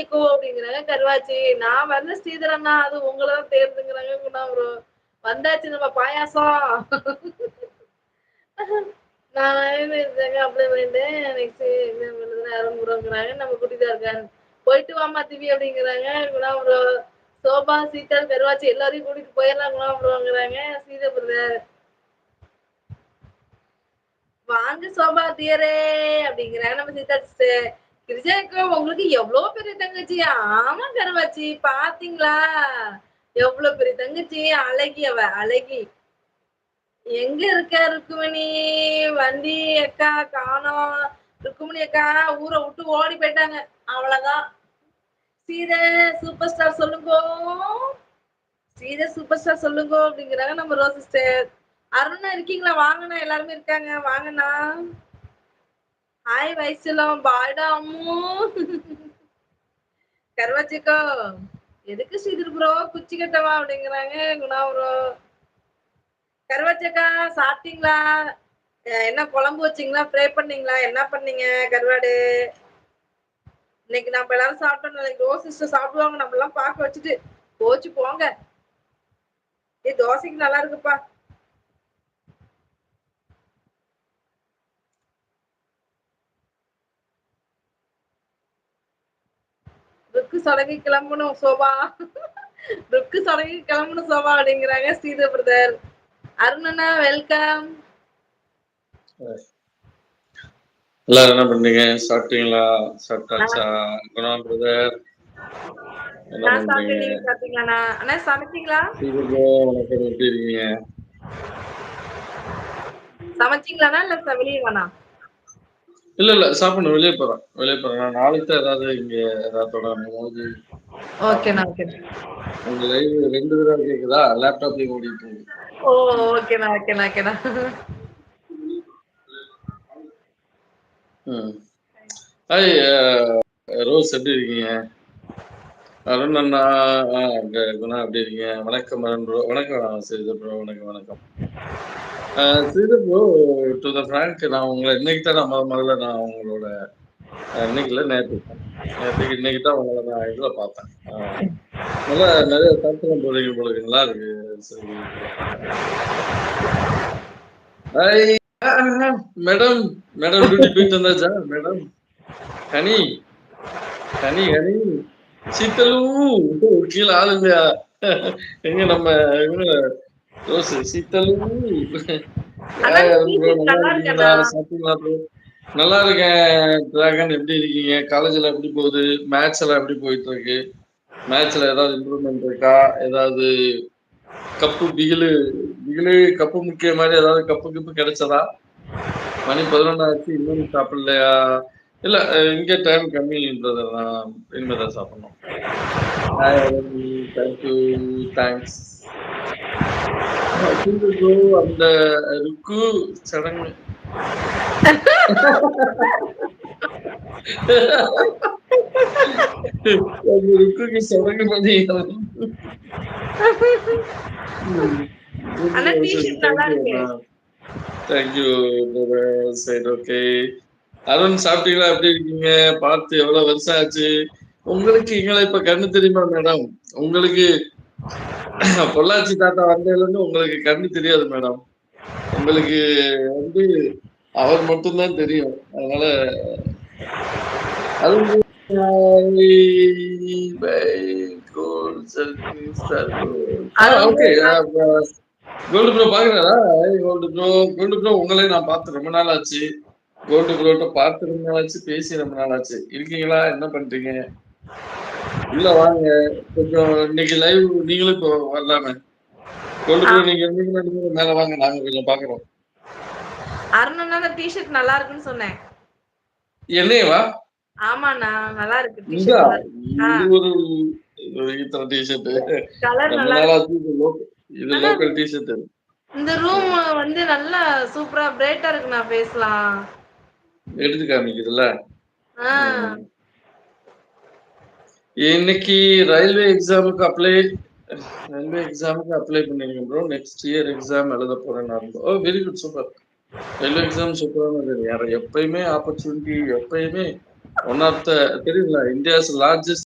Echo அப்படிங்கிறாங்க கருவாச்சி. நான் வரல ஸ்ரீதர் அண்ணா. அது உங்கள தான் தேடுதுங்கிறாங்க குணா ப்ரோ. வந்தாச்சு நம்ம பாயாசம். நான் இருந்தாங்க அப்ளை பண்ணிட்டேன். நெக்ஸ்ட் என்ன பண்ணுதுன்னு அருண் ப்ரோங்கிறாங்க. நம்ம குட்டி தான் இருக்காரு. போயிட்டு வாம்மா திவி அப்படிங்கிறாங்க குணா ப்ரோ. சோபா, சீதல், கருவாச்சி எல்லாரையும் கூட்டிட்டு போயிடலாம் குணா ப்ரோங்கிறாங்க சீதா பிரதர். வாங்க சோபா டியரே அப்படிங்கிறாங்க நம்ம சீதா சிஸ்டர். கிரிஜாக்கா உங்களுக்கு எவ்வளவு பெரிய தங்கச்சி. ஆமா கருவாச்சி பாத்தீங்களா எவ்வளவு பெரிய தங்கச்சி. அழகி அவ அழகி. எங்க இருக்கா ருக்குமணி? வண்டி அக்கா காணோம். ருக்குமணி அக்கா ஊரை விட்டு ஓடி போயிட்டாங்க. அவ்வளவுதான். சீத சூப்பர் ஸ்டார் சொல்லுங்கோ. சீத சூப்பர் ஸ்டார் சொல்லுங்கோ அப்படிங்கிறாங்க நம்ம ரோஸ் சிஸ்டர். அருணா இருக்கீங்களா? வாங்கண்ணா எல்லாருமே இருக்காங்க. வாங்கண்ணா. ஹாய் வைசலம் பாய்டா அம்மு. கருவாச்சிக்கோ எதுக்கு ஸ்ரீதர் ப்ரோ குச்சி கட்டவா அப்படிங்கிறாங்க குணா ப்ரோ. கருவாச்சக்கா சாப்பிட்டீங்களா? என்ன குழம்பு வச்சீங்களா? ஃப்ரை பண்ணீங்களா? என்ன பண்ணீங்க கருவாடு? இன்னைக்கு நம்ம எல்லாரும் சாப்பிட்டோம். நாளைக்கு ரோஸ் சிஸ்டர் சாப்பிடுவாங்க. நம்ம எல்லாம் பார்க்க வச்சுட்டு போச்சு போங்க. தோசைக்கு நல்லா இருக்குப்பா. ருக்கு சொடங்கி கிளம்பணும் சோபா. ருக்கு சொடங்கி கிளம்பணும் சோபா அப்படிங்கிறாங்க ஸ்ரீதர் பிரதர். அருணண்ணா வெல்கம். எல்லாரும் என்ன பண்றீங்க? சாப்பிட்டீங்களா? சாப்பிட்டாச்சா? குணா பிரதர் என்ன நான் பண்றீங்க? சாப்பிட்டேன். நீங்க சாப்பிட்டீங்களா? அண்ணா சமைச்சீங்களா? வணக்கம், எப்படி இருக்கீங்க? சமைச்சீங்களாண்ணா இல்ல வெளியே வேணா? இல்ல சாப்பிடணும். வெளியே போறேன். நான் நாளைக்கு தான் ஏதாவது இங்க ஏதாவது தொடரணும். ஓகேண்ணா ஓகேண்ணா. உங்க லைவ் 2 தடவை கேக்குதா? லேப்டாப்லயும் ஓடிட்டு இருக்கு. ஓ ஓகேண்ணா ஓகேண்ணா ஓகேண்ணா. ஹாய் ரோஸ், எப்படி இருக்கீங்க? அருண் அண்ணா, குணா எப்படி இருக்கீங்க? வணக்கம் அருண் ப்ரோ. வணக்கம் ஸ்ரீதர் ப்ரோ. வணக்கம். ஸ்ரீதர் ப்ரோ, டு த ஃப்ராங்க், நான் உங்களை இன்னைக்கு தான் முதல்ல நான் உங்களோட இன்னைக்கு இல்லை இன்னைக்கு தான் உங்களை நான் இதுல பார்த்தேன். நல்லா நிறைய சாப்பிட்டு போறீங்க போல இருக்கு. நல்லா இருக்கு. சரி, மேடம் டியூட்டி போயிட்டு வந்தாச்சா மேடம்? கனி சீத்தலு கீழே ஆளு இல்லையா? எங்க நம்ம ரோஸ் சீத்தலு நல்லா இருக்கீங்களா? சாப்பிட்டீங்களா? நல்லா இருக்கேன். டிராகன் எப்படி இருக்கீங்க? காலேஜ்ல எப்படி போகுது? மேட்ச் எல்லாம் எப்படி போயிட்டு இருக்கு? மேட்ச்ல ஏதாவது இம்ப்ரூவ்மெண்ட் இருக்கா? ஏதாவது கப்பு பிகிலு கப்பு முக்கிய மாதிரி ஏதாவது கப்பு கிடைச்சதா? மணி 11 ஆச்சு, இன்னும் சாப்பிடலையா? இல்ல, இங்க டைம் கம்மின்றது நான் இனிமேதான் சாப்பிடணும். தேங்க்ஸ். அந்த ருக்கு சடங்கு ருக்குக்கு சடங்கு பண்ணி தேங்க்யூ. சரி, ஓகே. அருண் சாப்பிட்டீங்களா? எப்படி இருக்கீங்க? பார்த்து எவ்வளவு வருஷம் ஆச்சு? உங்களுக்கு எங்களை இப்ப கண்ணு தெரியுமா மேடம்? உங்களுக்கு பொள்ளாச்சி தாத்தா வந்ததுல இருந்து உங்களுக்கு கண்ணு தெரியாது மேடம். உங்களுக்கு அவர் மட்டும்தான் தெரியும். அதனால அது ஓகே. கோல்டு ப்ரோ பாக்குறாரா? கோல்டு ப்ரோ உங்களே நான் பார்த்து ரொம்ப நாள் ஆச்சு. கோல்டு ப்ரோட்ட பார்த்து ரொம்ப நாள் ஆச்சு. பேசி ரொம்ப நாள் ஆச்சு. இருக்கீங்களா? என்ன பண்றீங்க? உள்ள வாங்க. கொஞ்சம் இன்னைக்கு லைவ் நீங்களும் இப்போ வரலாமே. கோல்டு ப்ரோ நீங்க இருந்தீங்கன்னா நீங்களும் மேல வாங்க. நாங்க கொஞ்சம் பாக்குறோம். அருணண்ணா டிஷர்ட் நல்லா இருக்குன்னு சொன்னேன். என்னையவா? ஆமாண்ணா நல்லா இருக்கு டிஷர்ட். இது ஒரு ஈத்தர டிஷர்ட். ரொம்ப நாள் ஆச்சு. இது லோக்கல் டிஷர்ட். இந்த ரூம் வந்து நல்லா சூப்பரா பிரைட்டா இருக்குண்ணா பேசலாம். எடுத்து காமிக்குதுல்ல. இன்னைக்கு ரயில்வே எக்ஸாமுக்கு அப்ளை பண்ணிருக்கேன் ப்ரோ. நெக்ஸ்ட் இயர் எக்ஸாம் எழுத போறேன். Oh very good, super. Railway exam சூப்பரானது. எப்பயுமே ஆப்பர்ச்சுனிட்டி, எப்பயுமே ஒன் ஆஃப் த தெரியுங்களா? India's largest